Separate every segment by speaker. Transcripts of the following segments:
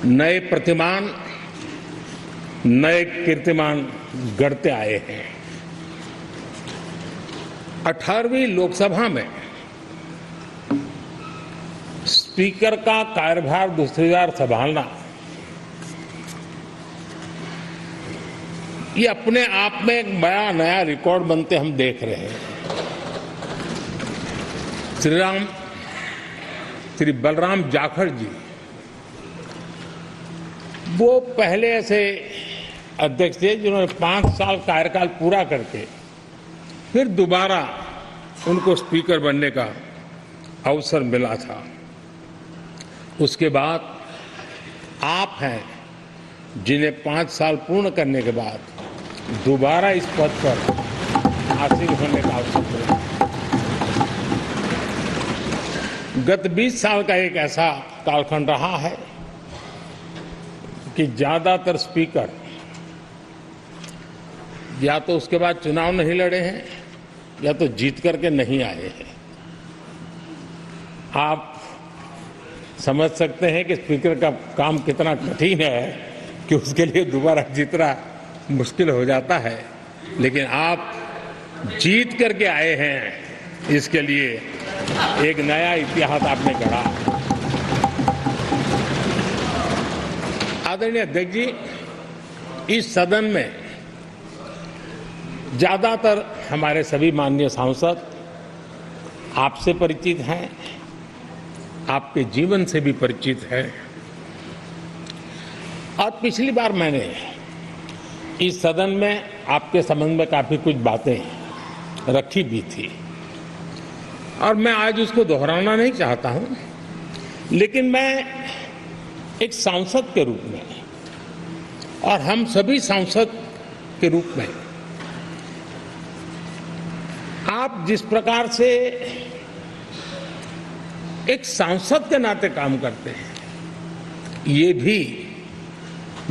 Speaker 1: नए प्रतिमान, नए कीर्तिमान गढ़ते आए हैं। 18वीं लोकसभा में स्पीकर का कार्यभार दूसरी बार संभालना, ये अपने आप में एक बड़ा नया रिकॉर्ड बनते हम देख रहे हैं। श्री बलराम जाखड़ जी, वो पहले ऐसे अध्यक्ष थे जिन्होंने 5 साल कार्यकाल पूरा करके फिर दोबारा उनको स्पीकर बनने का अवसर मिला था। उसके बाद आप हैं जिन्हें 5 साल पूर्ण करने के बाद दोबारा इस पद पर आसीन होने का अवसर मिला। गत 20 साल का एक ऐसा कालखंड रहा है कि ज्यादातर स्पीकर या तो उसके बाद चुनाव नहीं लड़े हैं या तो जीत करके नहीं आए हैं। आप समझ सकते हैं कि स्पीकर का काम कितना कठिन है कि उसके लिए दोबारा जीतना मुश्किल हो जाता है, लेकिन आप जीत करके आए हैं, इसके लिए एक नया इतिहास आपने गढ़ा। आदरणीय अध्यक्ष जी, इस सदन में ज्यादातर हमारे सभी माननीय सांसद आपसे परिचित हैं, आपके जीवन से भी परिचित हैं। और पिछली बार मैंने इस सदन में आपके संबंध में काफी कुछ बातें रखी भी थी और मैं आज उसको दोहराना नहीं चाहता हूं, लेकिन मैं एक सांसद के रूप में और हम सभी सांसद के रूप में आप जिस प्रकार से एक सांसद के नाते काम करते हैं, ये भी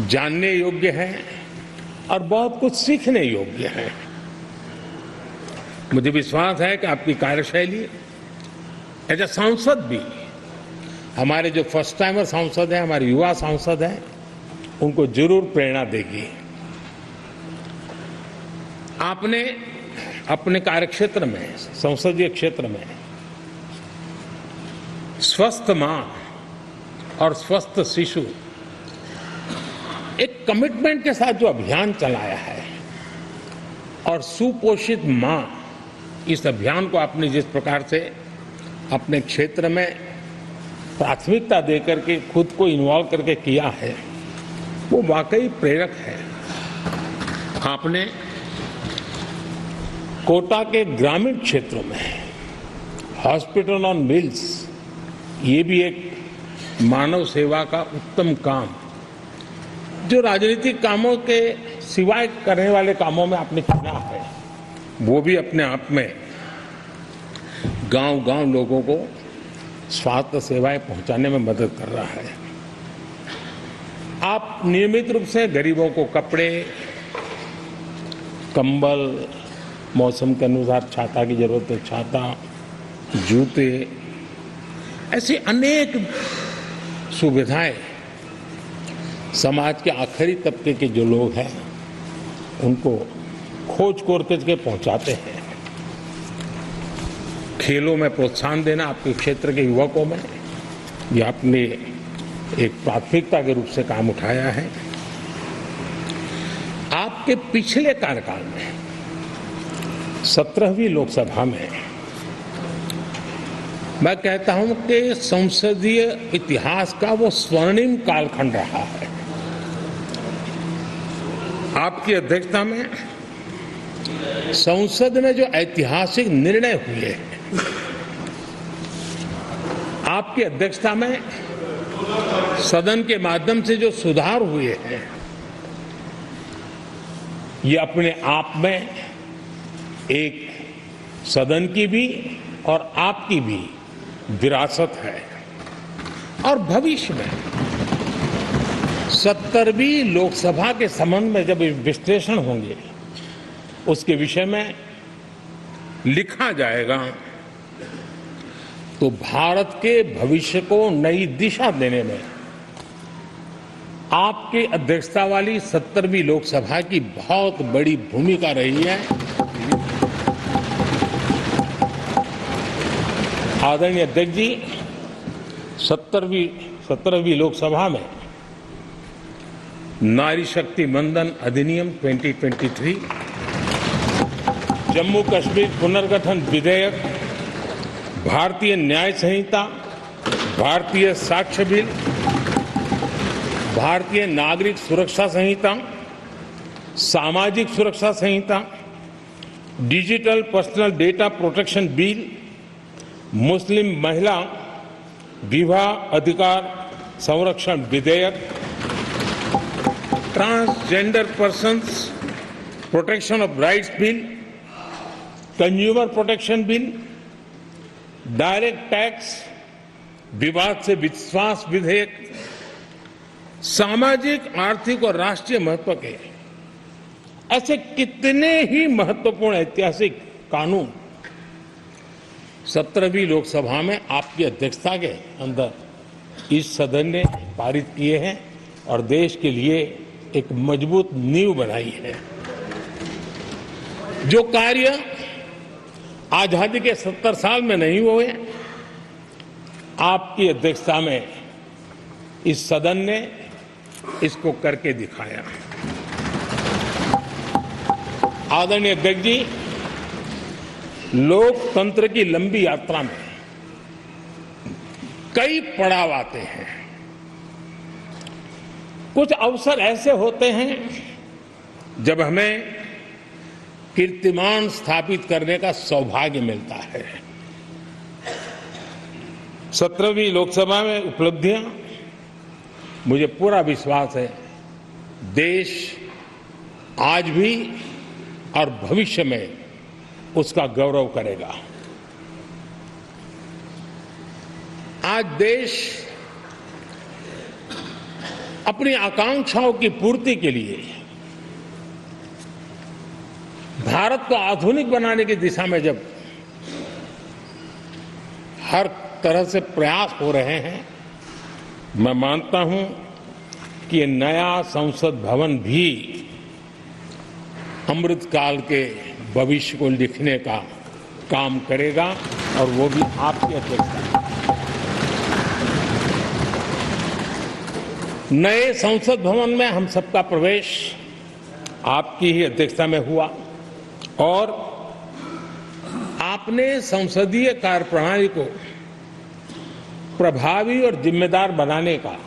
Speaker 1: जानने योग्य है और बहुत कुछ सीखने योग्य है। मुझे विश्वास है कि आपकी कार्यशैली एज ए सांसद भी हमारे जो फर्स्ट टाइमर सांसद हैं, हमारे युवा सांसद हैं, उनको जरूर प्रेरणा देगी। आपने अपने कार्यक्षेत्र में, संसदीय क्षेत्र में स्वस्थ मां और स्वस्थ शिशु एक कमिटमेंट के साथ जो अभियान चलाया है और सुपोषित मां, इस अभियान को आपने जिस प्रकार से अपने क्षेत्र में प्राथमिकता देकर के खुद को इन्वॉल्व करके किया है, वो वाकई प्रेरक है। आपने कोटा के ग्रामीण क्षेत्रों में हॉस्पिटल ऑन व्हील्स, ये भी एक मानव सेवा का उत्तम काम, जो राजनीतिक कामों के सिवाय करने वाले कामों में आपने चुना है, वो भी अपने आप में गांव-गांव लोगों को स्वास्थ्य सेवाएं पहुंचाने में मदद कर रहा है। आप नियमित रूप से गरीबों को कपड़े, कंबल, मौसम के अनुसार छाता की जरूरत है छाता, जूते, ऐसी अनेक सुविधाएं समाज के आखिरी तबके के जो लोग हैं उनको खोज करके पहुंचाते हैं। खेलों में प्रोत्साहन देना आपके क्षेत्र के युवकों में, ये आपने एक प्राथमिकता के रूप से काम उठाया है। आपके पिछले कार्यकाल में 17वीं लोकसभा में मैं कहता हूं कि संसदीय इतिहास का वो स्वर्णिम कालखंड रहा है। आपकी अध्यक्षता में संसद में जो ऐतिहासिक निर्णय हुए हैं, आपकी अध्यक्षता में सदन के माध्यम से जो सुधार हुए हैं, ये अपने आप में एक सदन की भी और आपकी भी विरासत है। और भविष्य में 70वीं लोकसभा के संबंध में जब विश्लेषण होंगे, उसके विषय में लिखा जाएगा, तो भारत के भविष्य को नई दिशा देने में आपकी अध्यक्षता वाली 70वीं लोकसभा की बहुत बड़ी भूमिका रही है। आदरणीय अध्यक्ष जी, 17वीं लोकसभा में नारी शक्ति वंदन अधिनियम 2023, जम्मू कश्मीर पुनर्गठन विधेयक, भारतीय न्याय संहिता, भारतीय साक्ष्य बिल, भारतीय नागरिक सुरक्षा संहिता, सामाजिक सुरक्षा संहिता, digital personal data protection bill, मुस्लिम महिला विवाह अधिकार संरक्षण विधेयक, transgender persons protection of rights bill, consumer protection bill, direct tax, विवाद से विश्वास विधेयक, सामाजिक, आर्थिक और राष्ट्रीय महत्व के ऐसे कितने ही महत्वपूर्ण ऐतिहासिक कानून 17वीं लोकसभा में आपकी अध्यक्षता के अंदर इस सदन ने पारित किए हैं और देश के लिए एक मजबूत नींव बनाई है। जो कार्य आजादी के 70 साल में नहीं हुए, आपकी अध्यक्षता में इस सदन ने इसको करके दिखाया। आदरणीय अध्यक्ष जी, लोकतंत्र की लंबी यात्रा में कई पड़ाव आते हैं। कुछ अवसर ऐसे होते हैं जब हमें कीर्तिमान स्थापित करने का सौभाग्य मिलता है। 17वीं लोकसभा में उपलब्धियां, मुझे पूरा विश्वास है देश आज भी और भविष्य में उसका गौरव करेगा। आज देश अपनी आकांक्षाओं की पूर्ति के लिए भारत को आधुनिक बनाने की दिशा में जब हर तरह से प्रयास हो रहे हैं, मैं मानता हूं कि नया संसद भवन भी अमृतकाल के भविष्य को लिखने का काम करेगा और वो भी आपकी अध्यक्षता में। नए संसद भवन में हम सबका प्रवेश आपकी ही अध्यक्षता में हुआ और आपने संसदीय कार्यप्रणाली को प्रभावी और जिम्मेदार बनाने का